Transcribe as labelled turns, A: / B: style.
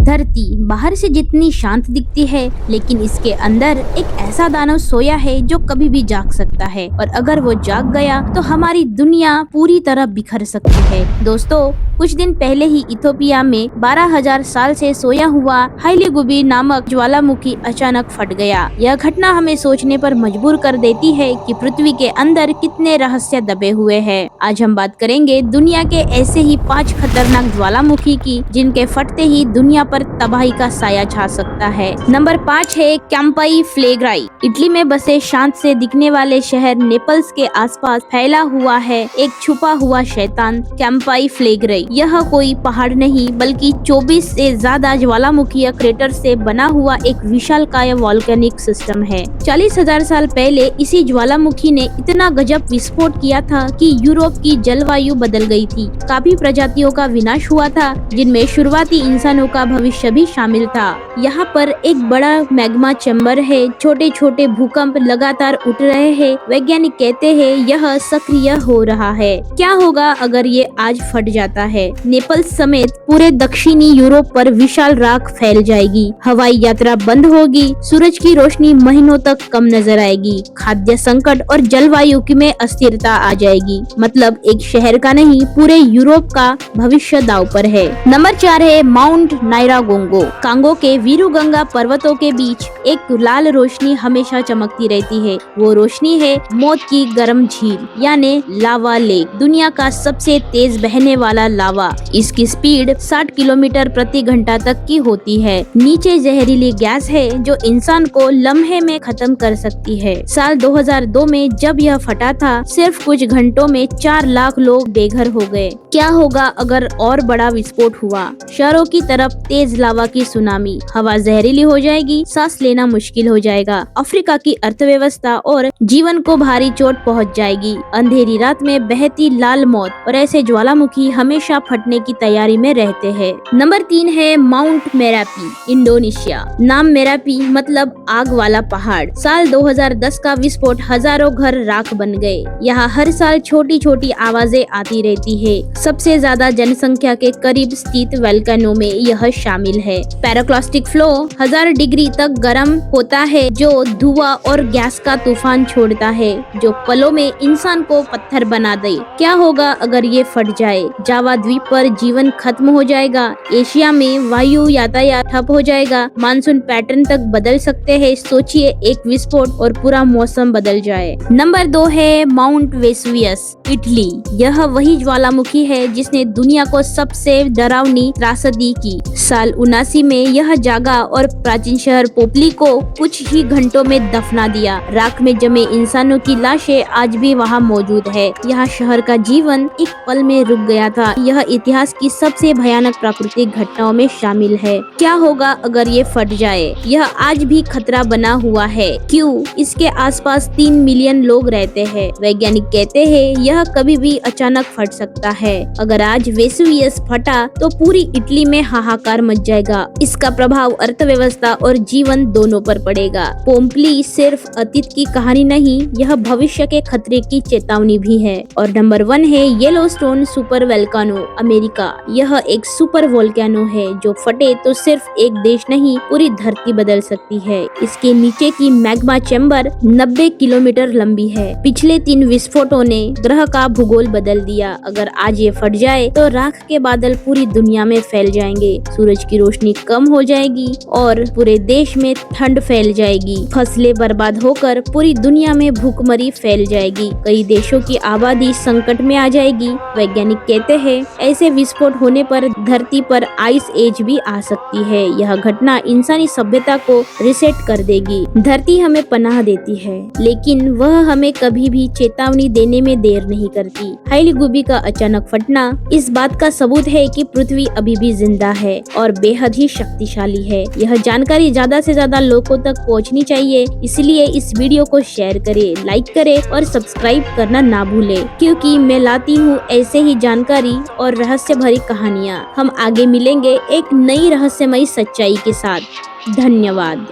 A: धरती बाहर से जितनी शांत दिखती है, लेकिन इसके अंदर एक ऐसा दानव सोया है जो कभी भी जाग सकता है, और अगर वो जाग गया तो हमारी दुनिया पूरी तरह बिखर सकती है। दोस्तों, कुछ दिन पहले ही इथोपिया में 12,000 साल से सोया हुआ हाइलीगुबी नामक ज्वालामुखी अचानक फट गया। यह घटना हमें सोचने पर मजबूर कर देती है कि पृथ्वी के अंदर कितने रहस्य दबे हुए हैं। आज हम बात करेंगे दुनिया के ऐसे ही 5 खतरनाक ज्वालामुखी की, जिनके फटते ही दुनिया पर तबाही का साया छा सकता है। नंबर 5 है कैंपाई फ्लेग्राई। इटली में बसे शांत से दिखने वाले शहर नेपल्स के आसपास फैला हुआ है एक छुपा हुआ शैतान कैंपाई फ्लेग्राई। यह कोई पहाड़ नहीं बल्कि 24 से ज्यादा ज्वालामुखीय क्रेटर से बना हुआ एक विशालकाय वॉल्केनिक सिस्टम है। 40,000 साल पहले इसी ज्वालामुखी ने इतना गजब विस्फोट किया था कि यूरोप की जलवायु बदल गई थी। काफी प्रजातियों का विनाश हुआ था, जिनमें शुरुआती इंसानों का भविष्य भी शामिल था। यहाँ पर एक बड़ा मैग्मा चैम्बर है। छोटे छोटे भूकंप लगातार उठ रहे हैं। वैज्ञानिक कहते हैं यह सक्रिय हो रहा है। क्या होगा अगर ये आज फट जाता है? नेपल्स समेत पूरे दक्षिणी यूरोप पर विशाल राख फैल जाएगी। हवाई यात्रा बंद होगी। सूरज की रोशनी महीनों तक कम नजर आएगी। खाद्य संकट और जलवायु में अस्थिरता आ जाएगी। मतलब एक शहर का नहीं, पूरे यूरोप का भविष्य दांव पर है। नंबर 4 है माउंट नायरागोंगो। कांगो के वीरुगंगा पर्वतों के बीच एक लाल रोशनी हमेशा चमकती रहती है। वो रोशनी है मौत की गर्म झील, यानी लावा लेक। दुनिया का सबसे तेज बहने वाला लावा। इसकी स्पीड 60 किलोमीटर प्रति घंटा तक की होती है। नीचे जहरीली गैस है जो इंसान को लम्हे में खत्म कर सकती है। साल 2002 में जब यह फटा था, सिर्फ कुछ घंटों में 4 लाख लोग बेघर हो गए। क्या होगा अगर और बड़ा विस्फोट हुआ? शहरों की तरफ तेज लावा की सुनामी, हवा जहरीली हो जाएगी, सांस लेना मुश्किल हो जाएगा। अफ्रीका की अर्थव्यवस्था और जीवन को भारी चोट पहुंच जाएगी। अंधेरी रात में बहती लाल मौत, और ऐसे ज्वालामुखी हमेशा फटने की तैयारी में रहते हैं। नंबर 3 है माउंट मेरापी, इंडोनेशिया। नाम मेरापी मतलब आग वाला पहाड़। साल 2010 का विस्फोट, हजारों घर राख बन गए। यहाँ हर साल छोटी छोटी आवाजें आती रहती है। सबसे ज्यादा जनसंख्या के करीब स्थित वोल्केनो में यह शामिल है। पैराक्लास्टिक फ्लो 1000 डिग्री तक गर्म होता है, जो धुआं और गैस का तूफान छोड़ता है, जो पलों में इंसान को पत्थर बना दे। क्या होगा अगर ये फट जाए? जावा द्वीप पर जीवन खत्म हो जाएगा। एशिया में वायु यातायात ठप हो जाएगा। मानसून पैटर्न तक बदल सकते हैं। सोचिए, एक विस्फोट और पूरा मौसम बदल जाए। नंबर 2 है माउंट वेसुवियस, इटली। यह वही ज्वालामुखी है जिसने दुनिया को सबसे डरावनी त्रासदी की। साल 79 में यह जागा और प्राचीन शहर पोपली को कुछ ही घंटों में दफना दिया। राख में जमे इंसानों की लाशें आज भी वहाँ मौजूद है। यहाँ शहर का जीवन एक पल में रुक गया था। यह इतिहास की सबसे भयानक प्राकृतिक घटनाओं में शामिल है। क्या होगा अगर ये फट जाए? यह आज भी खतरा बना हुआ है। क्यों? इसके आसपास 3 मिलियन लोग रहते हैं। वैज्ञानिक कहते हैं यह कभी भी अचानक फट सकता है। अगर आज वेसुवियस फटा तो पूरी इटली में हाहाकार मच जाएगा। इसका प्रभाव अर्थव्यवस्था और जीवन दोनों पर पड़ेगा। पोम्पली सिर्फ अतीत की कहानी नहीं, यह भविष्य के खतरे की चेतावनी भी है। और नंबर 1 है येलोस्टोन सुपर वोल्केनो, अमेरिका। यह एक सुपर वोल्केनो है जो फटे तो सिर्फ एक देश नहीं, पूरी धरती बदल सकती है। इसके नीचे की मैग्मा चैम्बर 90 किलोमीटर लंबी है। पिछले 3 विस्फोटों ने ग्रह का भूगोल बदल दिया। अगर आज ये फट जाए तो राख के बादल पूरी दुनिया में फैल जाएंगे। सूरज की रोशनी कम हो जाएगी और पूरे देश में ठंड फैल जाएगी। फसलें बर्बाद होकर पूरी दुनिया में भूखमरी फैल जाएगी। कई देशों की आबादी संकट में आ जाएगी। वैज्ञानिक कहते हैं ऐसे विस्फोट होने पर धरती पर आइस एज भी आ सकती है। यह घटना इंसानी सभ्यता को रिसेट कर देगी। धरती हमें पनाह देती है, लेकिन वह हमें कभी भी चेतावनी देने में देर नहीं करती। हाइलीगुबी का अचानक फटना इस बात का सबूत है कि पृथ्वी अभी भी जिंदा है और बेहद ही शक्तिशाली है। यह जानकारी ज्यादा से ज्यादा लोगों तक पहुंचनी चाहिए, इसलिए इस वीडियो को शेयर करें, लाइक करें और सब्सक्राइब करना ना भूलें, क्योंकि मैं लाती हूँ ऐसे ही जानकारी और रहस्य भरी कहानियाँ। हम आगे मिलेंगे एक नई रहस्यमयी सच्चाई के साथ। धन्यवाद।